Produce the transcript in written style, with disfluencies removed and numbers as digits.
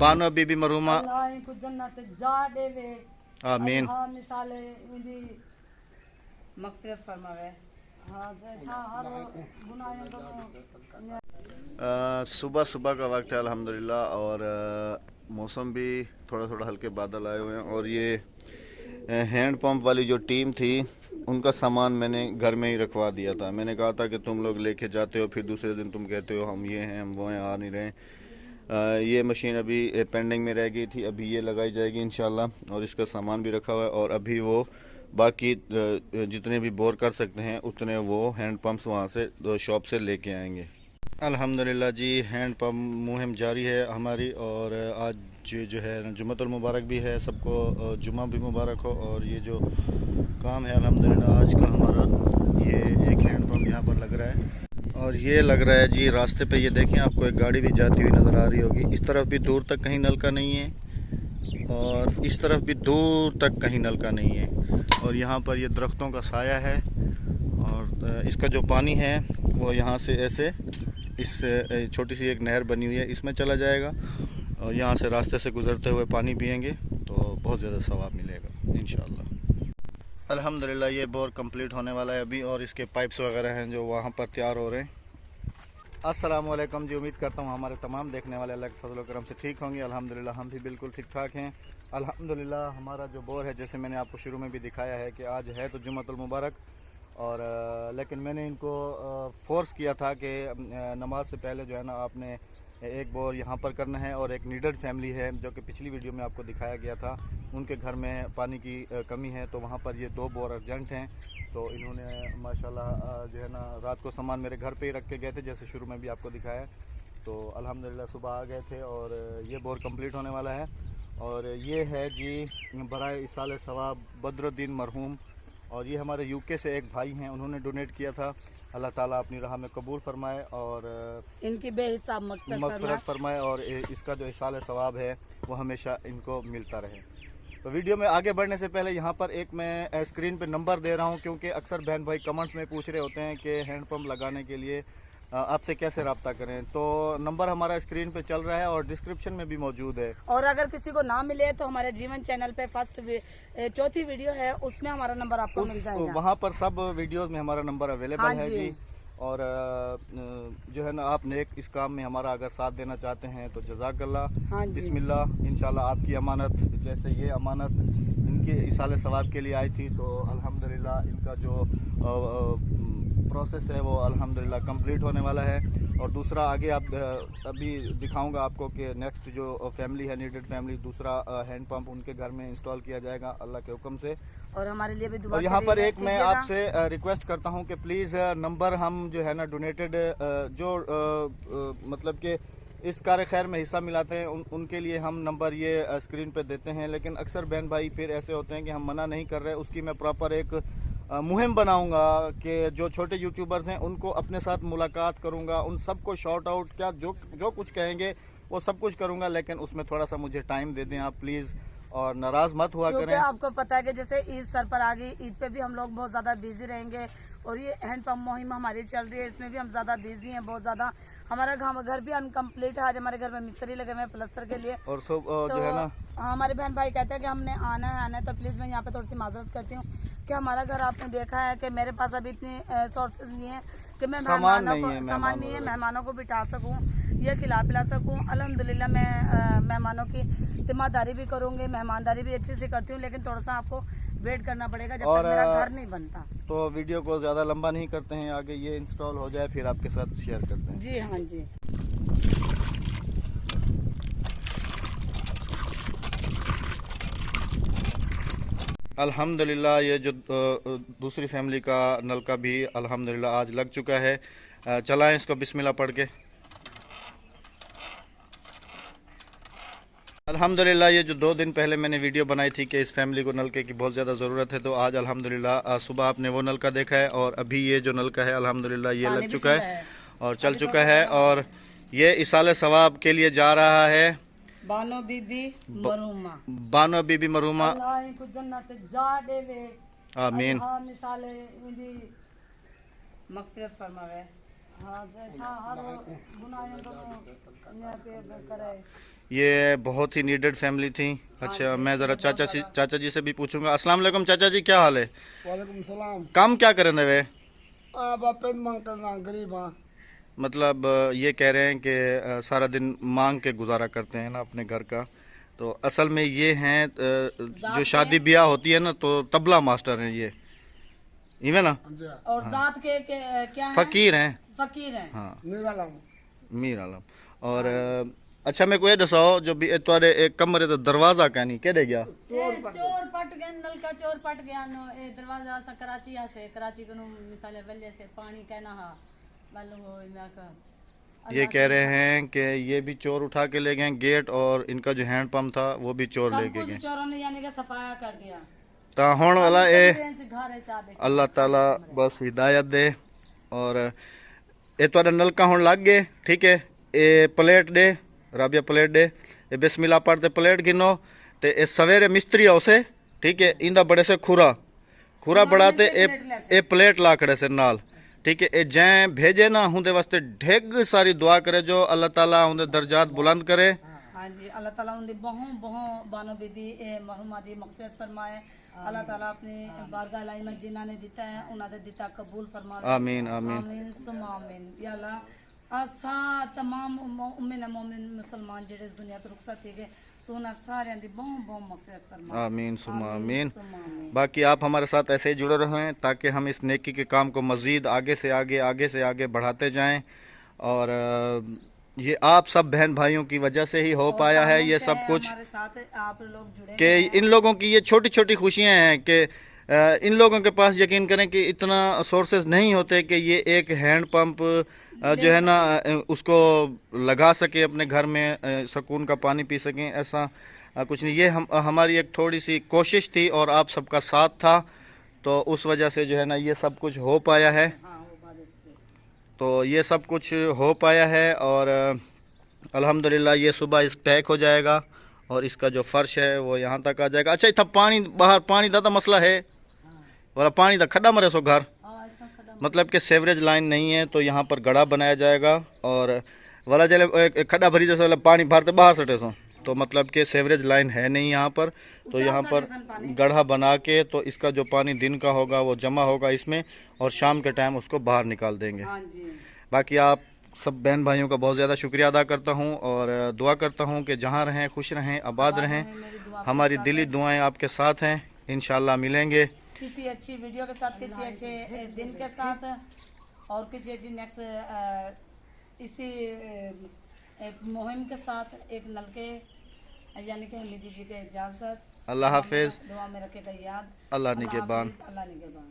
बानो बीबी मरूमा अल्लाह को जन्नत जा देवे। आमीन। हाँ मिसाले इंदी मग़फ़िरत फरमावे। हाँ जैसा हर गुनाहों को सुबह सुबह का वक्त है अल्हम्दुलिल्लाह, और मौसम भी थोड़ा थोड़ा हल्के बादल आए हुए हैं। और ये हैंड पंप वाली जो टीम थी उनका सामान मैंने घर में ही रखवा दिया था। मैंने कहा था कि तुम लोग लेके जाते हो, फिर दूसरे दिन तुम कहते हो हम ये हैं हम वो हैं, आ नहीं रहे। ये मशीन अभी पेंडिंग में रह गई थी, अभी ये लगाई जाएगी इंशाल्लाह, और इसका सामान भी रखा हुआ है। और अभी वो बाकी जितने भी बोर कर सकते हैं उतने वो हैंड पंप्स वहाँ से शॉप से लेके आएंगे। अल्हम्दुलिल्लाह जी, हैंड पंप मुहिम जारी है हमारी। और आज जो है जुम्मतुल मुबारक भी है, सबको जुम्मा भी मुबारक हो। और ये जो काम है अल्हम्दुलिल्लाह आज का हमारा, ये एक हैंड पंप यहाँ पर लग रहा है। और ये लग रहा है जी रास्ते पे, ये देखें आपको एक गाड़ी भी जाती हुई नज़र आ रही होगी। इस तरफ भी दूर तक कहीं नलका नहीं है, और इस तरफ भी दूर तक कहीं नलका नहीं है। और यहाँ पर ये दरख्तों का साया है, और इसका जो पानी है वो यहाँ से ऐसे इस छोटी सी एक नहर बनी हुई है, इसमें चला जाएगा। और यहाँ से रास्ते से गुज़रते हुए पानी पिएंगे तो बहुत ज़्यादा सवाब मिलेगा इंशाअल्लाह। अल्हम्दुलिल्लाह ये बोर कंप्लीट होने वाला है अभी, और इसके पाइप्स वगैरह हैं जो वहाँ पर तैयार हो रहे हैं। अस्सलाम वालेकुम जी, उम्मीद करता हूँ हमारे तमाम देखने वाले अल्लाह के फजल करम से ठीक होंगे। अल्हम्दुलिल्लाह हम भी बिल्कुल ठीक ठाक हैं। अल्हम्दुलिल्लाह हमारा जो बोर है, जैसे मैंने आपको शुरू में भी दिखाया है कि आज है तो जुम्मतुल मुबारक, और लेकिन मैंने इनको फोर्स किया था कि नमाज से पहले जो है ना आपने एक बोर यहाँ पर करना है। और एक नीडेड फैमिली है जो कि पिछली वीडियो में आपको दिखाया गया था, उनके घर में पानी की कमी है, तो वहाँ पर ये 2 बोर अर्जेंट हैं। तो इन्होंने माशाल्लाह जो है ना रात को सामान मेरे घर पे ही रख के गए थे, जैसे शुरू में भी आपको दिखाया। तो अल्हम्दुलिल्लाह सुबह आ गए थे, और ये बोर कंप्लीट होने वाला है। और ये है जी बराए इसाले सवाब बदरुद्दीन मरहूम, और ये हमारे यूके से एक भाई हैं, उन्होंने डोनेट किया था। अल्लाह ताला अपनी राह में कबूल फरमाए और इनकी बेहिसाब मग़फ़िरत फरमाए, और इसका जो इसाले सवाब है वो हमेशा इनको मिलता रहे। तो वीडियो में आगे बढ़ने से पहले यहाँ पर एक मैं स्क्रीन पे नंबर दे रहा हूँ, क्योंकि अक्सर बहन भाई कमेंट्स में पूछ रहे होते हैं कि हैंड पंप लगाने के लिए आपसे कैसे रब्ता करें। तो नंबर हमारा स्क्रीन पे चल रहा है और डिस्क्रिप्शन में भी मौजूद है। और अगर किसी को ना मिले तो हमारे जीवन चैनल पे चौथी वीडियो है, उसमें हमारा नंबर आपको मिल जाएगा। वहाँ पर सब वीडियोस में हमारा नंबर अवेलेबल हाँ है जी। जी। और जो है ना आप नेक इस काम में हमारा अगर साथ देना चाहते हैं तो जज़ाकल्लाह। हाँ जी। बिस्मिल्लाह। इंशाल्लाह आपकी अमानत, जैसे ये अमानत इनके इसाले सवाब के लिए आई थी, तो अल्हम्दुलिल्लाह इनका जो प्रोसेस है वो अल्हम्दुलिल्लाह कंप्लीट होने वाला है। और दूसरा आगे आप अभी दिखाऊंगा आपको कि नेक्स्ट जो फैमिली है, नीडेड फैमिली, दूसरा हैंड पंप उनके घर में इंस्टॉल किया जाएगा अल्लाह के हुक्म से। और हमारे लिए भी दुआ और यहाँ पर एक मैं कीजिएगा। आपसे रिक्वेस्ट करता हूँ कि प्लीज़ नंबर हम जो है ना डोनेटेड जो मतलब कि इस कार्य खैर में हिस्सा मिलाते हैं उनके लिए हम नंबर ये स्क्रीन पे देते हैं। लेकिन अक्सर बहन भाई फिर ऐसे होते हैं कि हम मना नहीं कर रहे, उसकी मैं प्रॉपर एक मुहिम बनाऊंगा कि जो छोटे यूट्यूबर्स हैं उनको अपने साथ मुलाकात करूंगा, उन सबको शॉर्ट आउट क्या जो जो कुछ कहेंगे वो सब कुछ करूंगा। लेकिन उसमें थोड़ा सा मुझे टाइम दे दें आप प्लीज़, और नाराज़ मत हुआ करें। आपको पता है कि जैसे ईद सर पर आ गई, ईद पे भी हम लोग बहुत ज़्यादा बिजी रहेंगे, और ये हैंड पंप मुहिम हमारी चल रही है, इसमें भी हम ज़्यादा बिजी हैं बहुत ज़्यादा। हमारा घर भी अनकम्प्लीट है, आज हमारे घर में मिस्त्री लगे हुए हैं प्लस्तर के लिए। और सब तो जो है ना हमारे बहन भाई कहते हैं कि हमने आना है, तो प्लीज़ मैं यहाँ पे थोड़ी सी माजरत करती हूँ कि हमारा घर आपने देखा है कि मेरे पास अभी इतनी सोर्सेज नहीं है कि मैं सामान सामान नहीं है, मेहमानों को बिठा सकूँ या खिला पिला सकूँ। अल्हम्दुलिल्लाह मैं मेहमानों की तिमारदारी भी करूँगी, मेहमानदारी भी अच्छी से करती हूँ, लेकिन थोड़ा सा आपको वेट करना पड़ेगा जब तक मेरा घर नहीं बनता। तो वीडियो को ज़्यादा लंबा नहीं करते हैं, आगे ये इंस्टॉल हो जाए फिर आपके साथ शेयर करते हैं। जी हाँ जी। अल्हम्दुलिल्लाह ये जो दूसरी फैमिली का नलका भी अल्हम्दुलिल्लाह आज लग चुका है। चलाएं इसको बिस्मिल्लाह पढ़ के। अल्हम्दुलिल्लाह ये जो 2 दिन पहले मैंने वीडियो बनाई थी कि इस फैमिली को नलके की बहुत ज़्यादा ज़रूरत है, तो आज अल्हम्दुलिल्लाह सुबह आपने वो नलका देखा है, और अभी ये जो नलका है अल्हम्दुलिल्लाह ये लग चुका है और चल चुका है। और ये इसाले सवाब के लिए जा रहा है बानो बीबी मरूमा। बानो बीबी मरूमा, अल्लाह को जन्नत जा देवे। आमीन। हाँ मिसाले इंदी मग़फ़िरत फरमावे। हाँ जैसा हर गुनाहों को करे। ये बहुत ही नीडेड फैमिली थी। अच्छा, मैं ज़रा चाचा जी से भी पूछूंगा। अस्सलाम वालेकुम चाचा जी, क्या हाल है? वालेकुम सलाम। काम क्या करें वे? बापे मांग करना गरीब हाँ। मतलब ये कह रहे हैं कि सारा दिन मांग के गुजारा करते हैं ना अपने घर का। तो असल में ये हैं जो शादी ब्याह होती है ना, तो तबला मास्टर हैं ये, इवे ना। और जात के क्या है? फकीर हैं। फकीर हैं। हाँ, मीरालाम। मीर आलम। और अच्छा, मैं कोई दसाओ जो भी तुम्हारे एक कमरे तो दरवाजा कहनी कह दे गया? चोर पट गया, नलका चोर पट गया नो ए दरवाजा सा कराची से कराची को मिसाले वल्ले से पानी कहना हा वालो हो ना का। ये कह रहे हैं कि ये भी चोर उठा के ले गए गेट, और इनका जो हैंड पंप था वो भी चोर ले गए। चोरों ने यानी कि सफाया कर दिया। ता होने वाला ए घर है अल्लाह ताला बस हिदायत दे। और ये तुम्हारा नलका होने लग गए, ठीक है। ये प्लेट दे राबिया, प्लेट दे। ये बिस्मिल्लाह पढ़ते प्लेट गिनो ते ये सवेरे मिस्त्री उसे, ठीक है। इंदा बड़े से खुरा बढ़ाते ए प्लेट ला खड़े से नाल, ठीक है। ए जै भेजे ना हुंदे वास्ते ढेग सारी दुआ करे जो अल्लाह ताला हुंदे दर्जात बुलंद करे। हाँ जी, अल्लाह ताला उनकी बहु बानो बीदी मरहुमा दी मग़फ़िरत फरमाए। अल्लाह ताला अपनी बारगाह इलाही में जिन्हां ने दिता है उन्हां दे दिता कबूल फरमावे। आमीन आमीन आमीन सुम्मा आमीन। या अल्लाह असा तमाम मोमिन मोमिन मुसलमान जेड़े इस दुनिया तो रुखसत थे तो उन्हां सारियां दी बहु मग़फ़िरत फरमा। आमीन सुम्मा आमीन। सुम्मा आमीन। बाकी आप हमारे साथ ऐसे ही जुड़े रहें ताकि हम इस नेकी के काम को मज़ीद आगे से आगे बढ़ाते जाएं। और ये आप सब बहन भाइयों की वजह से ही हो पाया है ये सब कुछ, हमारे साथ आप लोग जुड़े कि इन लोगों की ये छोटी छोटी खुशियां हैं कि इन लोगों के पास यकीन करें कि इतना सोर्सेज नहीं होते कि ये एक हैंड पंप जो है ना उसको लगा सके अपने घर में, सुकून का पानी पी सकें। ऐसा कुछ नहीं। ये हमारी एक थोड़ी सी कोशिश थी और आप सबका साथ था, तो उस वजह से जो है ना ये सब कुछ हो पाया है। तो ये सब कुछ हो पाया है और अल्हम्दुलिल्लाह ये सुबह इस पैक हो जाएगा और इसका जो फर्श है वो यहाँ तक आ जाएगा। अच्छा, इतना पानी बाहर पानी दा मसला है वाला, पानी दा खड्डा मरे सो घर, मतलब कि सेवरेज लाइन नहीं है, तो यहाँ पर गड़ा बनाया जाएगा और वाला जले खड्डा भरी जैसे वाला पानी भरते बाहर सटे सो, तो मतलब कि सेवरेज लाइन है नहीं यहाँ पर। तो यहाँ पर गड्ढा बना के तो इसका जो पानी दिन का होगा वो जमा होगा इसमें और शाम के टाइम उसको बाहर निकाल देंगे। बाकी आप सब बहन भाइयों का बहुत ज़्यादा शुक्रिया अदा करता हूँ और दुआ करता हूँ कि जहाँ रहें खुश रहें, आबाद रहें। हमारी दिली दुआएं आपके साथ हैं। इंशाल्लाह मिलेंगे किसी अच्छी वीडियो के साथ, किसी अच्छे दिन के साथ और किसी अच्छी नेक्स्ट इसी मुहिम के साथ एक नलके यानी कि हमें दीजिए इजाज़त। अल्लाह हाफिज़। दुआ में रखेगा याद। अल्लाह निगहबान। अल्लाह निगहबान।